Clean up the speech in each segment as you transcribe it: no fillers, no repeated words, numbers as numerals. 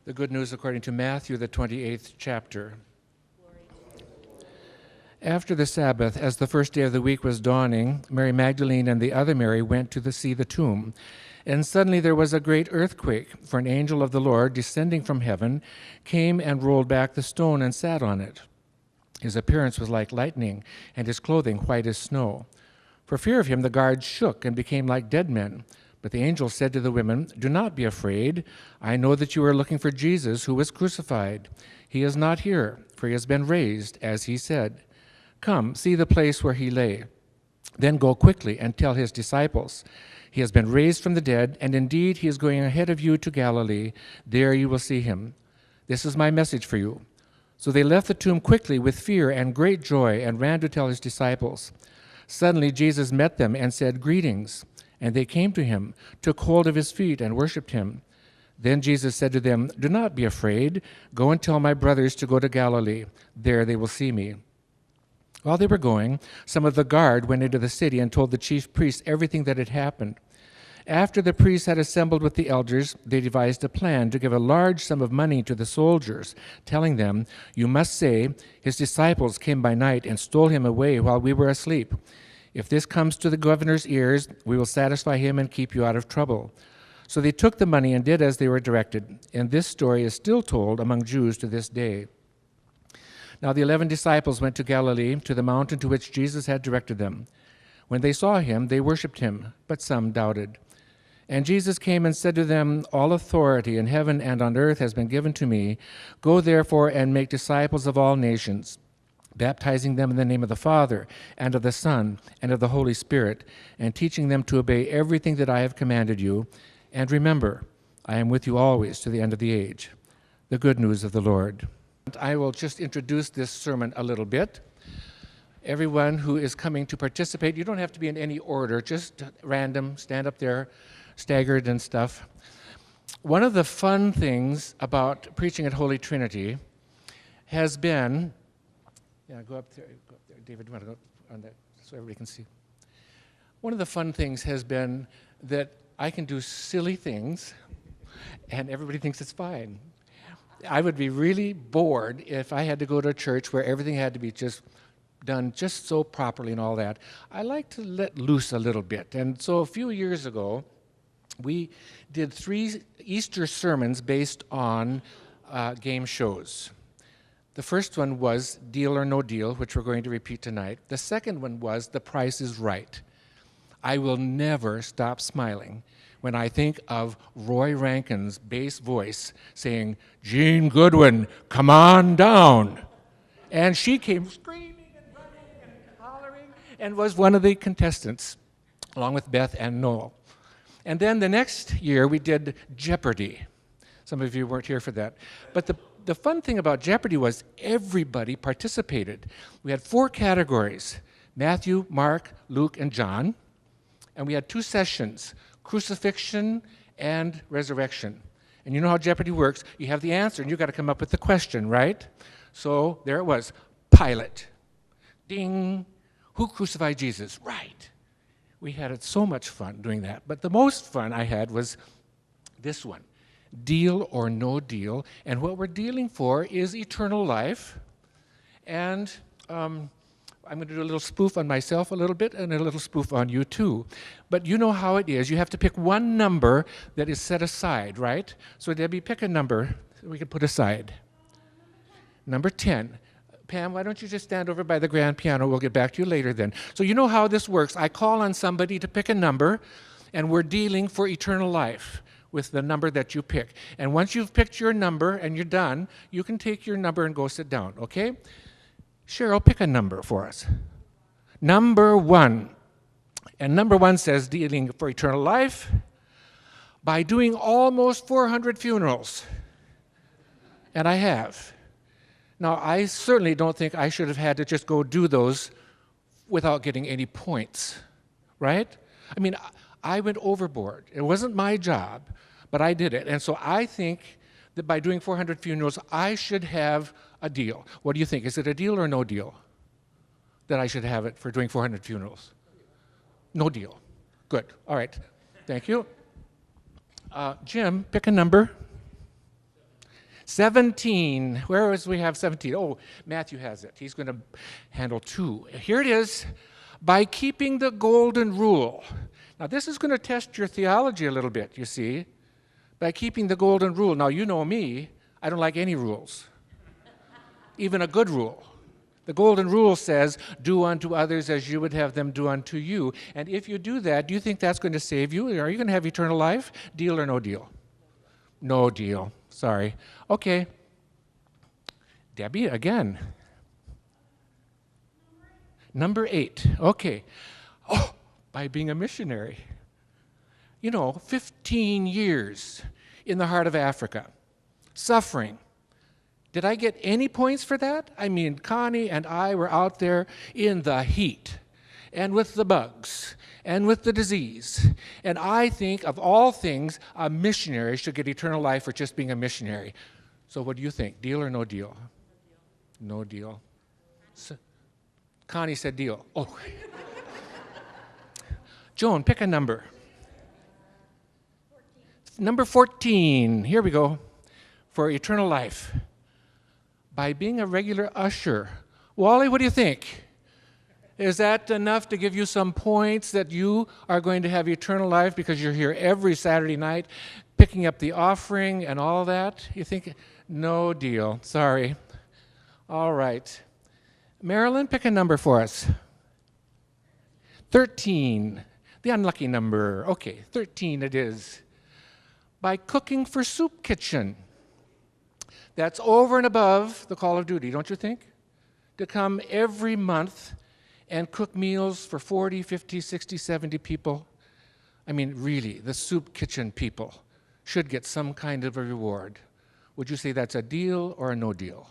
The Good News according to Matthew, the 28th chapter. After the Sabbath, as the first day of the week was dawning, Mary Magdalene and the other Mary went to see the tomb. And suddenly there was a great earthquake, for an angel of the Lord, descending from heaven, came and rolled back the stone and sat on it. His appearance was like lightning, and his clothing white as snow. For fear of him, the guards shook and became like dead men. But the angel said to the women, "Do not be afraid. I know that you are looking for Jesus, who was crucified. He is not here, for he has been raised, as he said. Come, see the place where he lay. Then go quickly and tell his disciples, he has been raised from the dead, and indeed he is going ahead of you to Galilee. There you will see him. This is my message for you." So they left the tomb quickly with fear and great joy and ran to tell his disciples. Suddenly Jesus met them and said, "Greetings." And they came to him, took hold of his feet, and worshipped him. Then Jesus said to them, "Do not be afraid. Go and tell my brothers to go to Galilee. There they will see me." While they were going, some of the guard went into the city and told the chief priests everything that had happened. After the priests had assembled with the elders, they devised a plan to give a large sum of money to the soldiers, telling them, "You must say, 'His disciples came by night and stole him away while we were asleep.' If this comes to the governor's ears, we will satisfy him and keep you out of trouble." So they took the money and did as they were directed. And this story is still told among Jews to this day. Now the 11 disciples went to Galilee, to the mountain to which Jesus had directed them. When they saw him, they worshipped him, but some doubted. And Jesus came and said to them, "All authority in heaven and on earth has been given to me. Go therefore and make disciples of all nations, baptizing them in the name of the Father, and of the Son, and of the Holy Spirit, and teaching them to obey everything that I have commanded you. And remember, I am with you always to the end of the age." The good news of the Lord. I will just introduce this sermon a little bit. Everyone who is coming to participate, you don't have to be in any order, just random, stand up there, staggered and stuff. One of the fun things about preaching at Holy Trinity has been, go up there, David, you want to go on that so everybody can see? One of the fun things has been that I can do silly things and everybody thinks it's fine. I would be really bored if I had to go to a church where everything had to be just done just so properly and all that. I like to let loose a little bit. And so a few years ago, we did 3 Easter sermons based on game shows. The first one was Deal or No Deal, which we're going to repeat tonight. The second one was The Price is Right. I will never stop smiling when I think of Roy Rankin's bass voice saying, "Gene Goodwin, come on down." And she came screaming and running and hollering and was one of the contestants, along with Beth and Noel. And then the next year we did Jeopardy! Some of you weren't here for that. But the fun thing about Jeopardy! Was everybody participated. We had 4 categories: Matthew, Mark, Luke, and John. And we had 2 sessions, crucifixion and resurrection. And you know how Jeopardy! Works. You have the answer, and you've got to come up with the question, right? So there it was, Pilate. Ding. Who crucified Jesus? Right. We had so much fun doing that. But the most fun I had was this one, Deal or No Deal. And what we're dealing for is eternal life. And I'm going to do a little spoof on myself a little bit and a little spoof on you too. But you know how it is. You have to pick one number that is set aside, right? So Debbie, pick a number that we can put aside. Number 10. Pam, why don't you just stand over by the grand piano? We'll get back to you later then. So you know how this works. I call on somebody to pick a number, and we're dealing for eternal life with the number that you pick. And once you've picked your number and you're done, you can take your number and go sit down, okay? Cheryl, pick a number for us. Number 1. And number 1 says, dealing for eternal life by doing almost 400 funerals. And I have. Now, I certainly don't think I should have had to just go do those without getting any points, right? I mean, I went overboard. It wasn't my job, but I did it. And so I think that by doing 400 funerals, I should have a deal. What do you think? Is it a deal or no deal that I should have it for doing 400 funerals? No deal. Good. All right. Thank you. Jim, pick a number. 17. Where is we have 17? Oh, Matthew has it. He's going to handle 2. Here it is. By keeping the golden rule. Now, this is going to test your theology a little bit, you see. By keeping the golden rule. Now, you know me. I don't like any rules, even a good rule. The golden rule says, do unto others as you would have them do unto you. And if you do that, do you think that's going to save you? Are you going to have eternal life? Deal or no deal? No deal. Sorry. Okay. Debbie, again. Number 8. Okay. Oh, by being a missionary. 15 years in the heart of Africa, suffering. Did I get any points for that? I mean, Connie and I were out there in the heat and with the bugs and with the disease. And I think of all things, a missionary should get eternal life for just being a missionary. So what do you think? Deal or no deal? No deal. So, Connie said deal. Oh. Joan, pick a number. 14. Number 14. Here we go. For eternal life. By being a regular usher. Wally, what do you think? Is that enough to give you some points that you are going to have eternal life because you're here every Saturday night picking up the offering and all that? You think? No deal. Sorry. All right. Marilyn, pick a number for us. 13. The unlucky number. Okay, 13 it is. By cooking for Soup Kitchen. That's over and above the call of duty, don't you think? To come every month and cook meals for 40, 50, 60, 70 people. I mean, really, the Soup Kitchen people should get some kind of a reward. Would you say that's a deal or a no deal?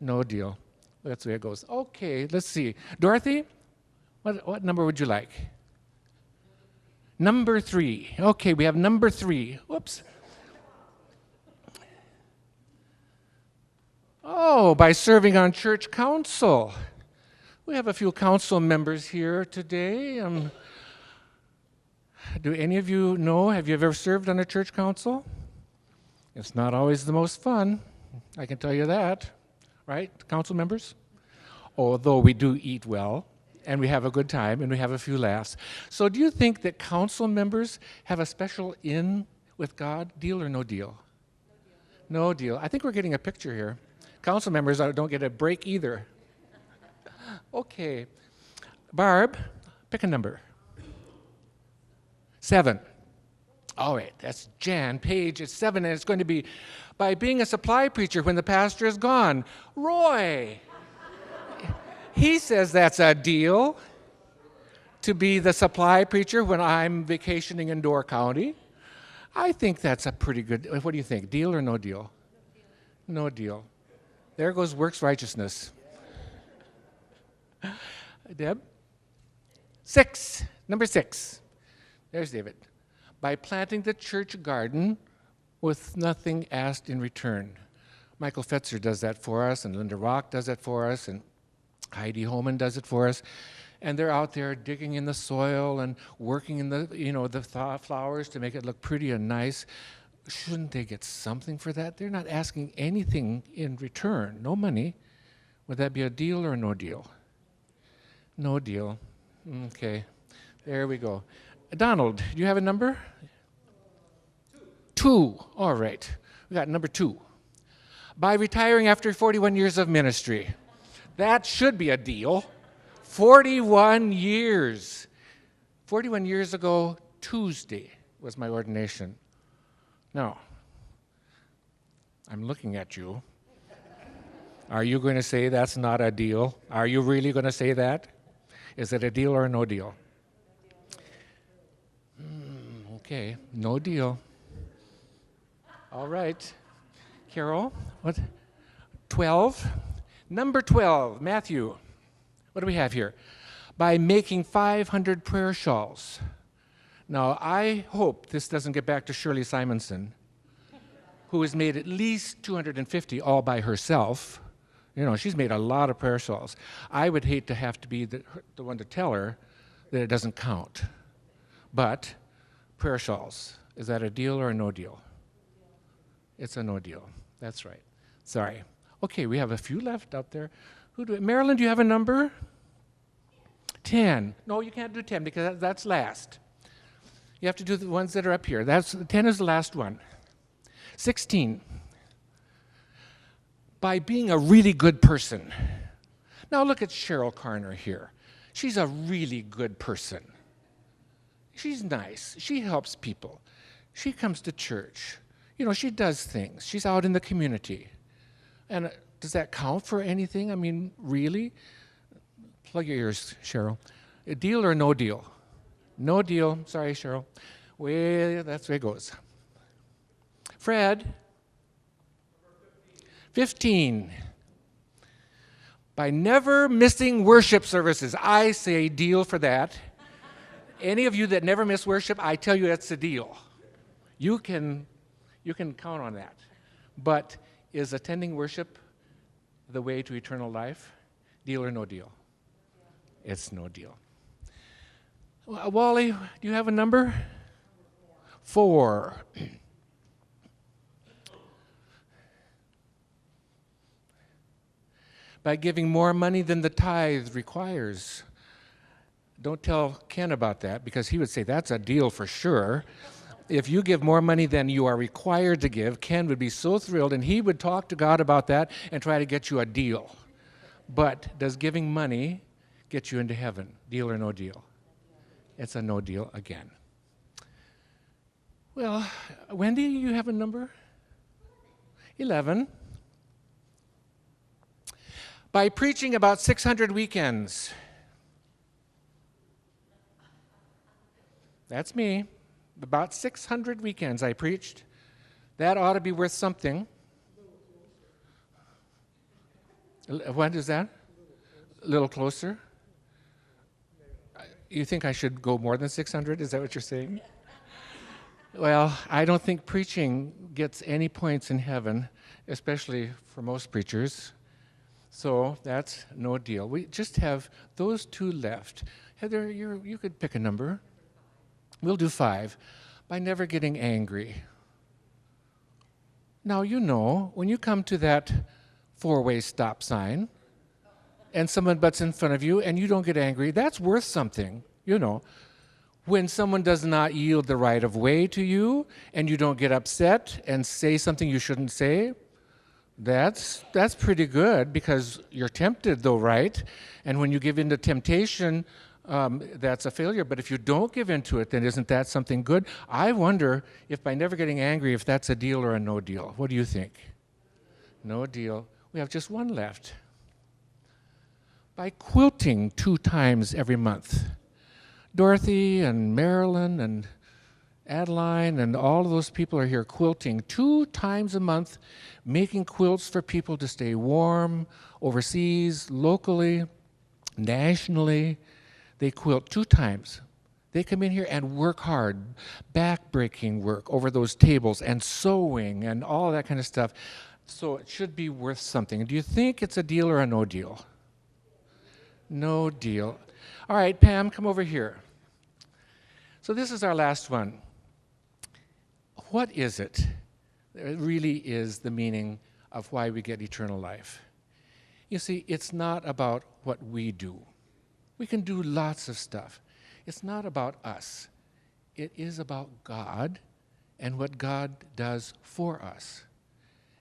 No deal. That's the way it goes. Okay, let's see. Dorothy, what number would you like? Number 3. Okay, we have number 3. Whoops. Oh, by serving on church council. We have a few council members here today. Do any of you know, have you ever served on a church council? It's not always the most fun, I can tell you that. Right, council members? Although we do eat well, and we have a good time, and we have a few laughs. So do you think that council members have a special in with God? Deal or no deal? No deal. I think we're getting a picture here. Council members don't get a break either. Okay. Barb, pick a number. 7. All right, that's Jan Page. It's 7, and it's going to be by being a supply preacher when the pastor is gone. Roy. He says that's a deal to be the supply preacher when I'm vacationing in Door County. I think that's a pretty good, what do you think, deal or no deal? No deal. There goes works righteousness. Deb? 6, number 6. There's David. By planting the church garden with nothing asked in return. Michael Fetzer does that for us, and Linda Rock does that for us, and Heidi Homan does it for us. And they're out there digging in the soil and working in the flowers to make it look pretty and nice. Shouldn't they get something for that? They're not asking anything in return, no money. Would that be a deal or no deal? No deal. Okay, there we go. Donald, do you have a number? 2. All right, we got number 2. By retiring after 41 years of ministry. That should be a deal. 41 years. 41 years ago, Tuesday was my ordination. Now, I'm looking at you. Are you going to say that's not a deal? Are you really going to say that? Is it a deal or no deal? Okay, no deal. All right. Carol, what? 12? Number 12, Matthew. What do we have here? By making 500 prayer shawls. Now, I hope this doesn't get back to Shirley Simonson, who has made at least 250 all by herself. She's made a lot of prayer shawls. I would hate to have to be the one to tell her that it doesn't count. But prayer shawls, is that a deal or a no deal? It's a no deal. That's right. Sorry. Okay, we have a few left out there. Marilyn, do you have a number? 10. No, you can't do 10 because that's last. You have to do the ones that are up here. 10 is the last one. 16. By being a really good person. Now look at Cheryl Carner here. She's a really good person. She's nice. She helps people. She comes to church. You know, she does things. She's out in the community. And does that count for anything? I mean, really? Plug your ears, Cheryl. A deal or no deal? No deal. Sorry, Cheryl. Well, that's the way it goes. Fred? 15. By never missing worship services. I say deal for that. Any of you that never miss worship, I tell you that's a deal. You can count on that. But is attending worship the way to eternal life? Deal or no deal? It's no deal. Wally, do you have a number? 4. By giving more money than the tithe requires. Don't tell Ken about that because he would say that's a deal for sure. If you give more money than you are required to give, Ken would be so thrilled and he would talk to God about that and try to get you a deal. But does giving money get you into heaven? Deal or no deal? It's a no deal again. Well, Wendy, you have a number? 11. By preaching about 600 weekends. That's me. About 600 weekends I preached. That ought to be worth something. What is that? A little closer? You think I should go more than 600? Is that what you're saying? Well, I don't think preaching gets any points in heaven, especially for most preachers. So that's no deal. We just have those 2 left. Heather, you could pick a number. We'll do 5. By never getting angry. Now, you know, when you come to that 4-way stop sign and someone butts in front of you and you don't get angry, that's worth something, you know. When someone does not yield the right of way to you and you don't get upset and say something you shouldn't say, that's pretty good because you're tempted though, right? And when you give in to temptation, that's a failure. But if you don't give in to it, then isn't that something good? I wonder if by never getting angry, if that's a deal or a no deal. What do you think? No deal. We have just 1 left. By quilting 2 times every month. Dorothy and Marilyn and Adeline and all of those people are here quilting 2 times a month, making quilts for people to stay warm overseas, locally, nationally. They quilt 2 times. They come in here and work hard, back-breaking work over those tables and sewing and all that kind of stuff. So it should be worth something. Do you think it's a deal or a no deal? No deal. All right, Pam, come over here. So this is our last one. What is it that really is the meaning of why we get eternal life? You see, it's not about what we do. We can do lots of stuff. It's not about us. It is about God and what God does for us.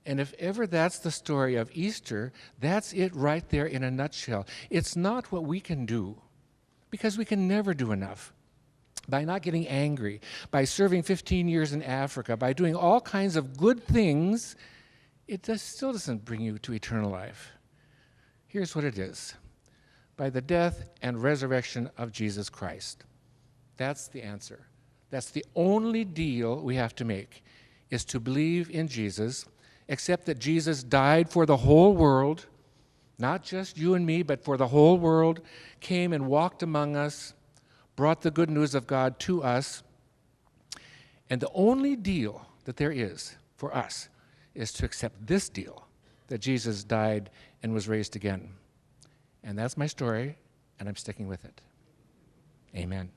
And if ever that's the story of Easter, that's it right there in a nutshell. It's not what we can do, because we can never do enough. By not getting angry, by serving 15 years in Africa, by doing all kinds of good things, it still doesn't bring you to eternal life. Here's what it is. By the death and resurrection of Jesus Christ. That's the answer. That's the only deal we have to make, is to believe in Jesus, accept that Jesus died for the whole world, not just you and me, but for the whole world, came and walked among us, brought the good news of God to us. And the only deal that there is for us is to accept this deal, that Jesus died and was raised again. And that's my story, and I'm sticking with it. Amen.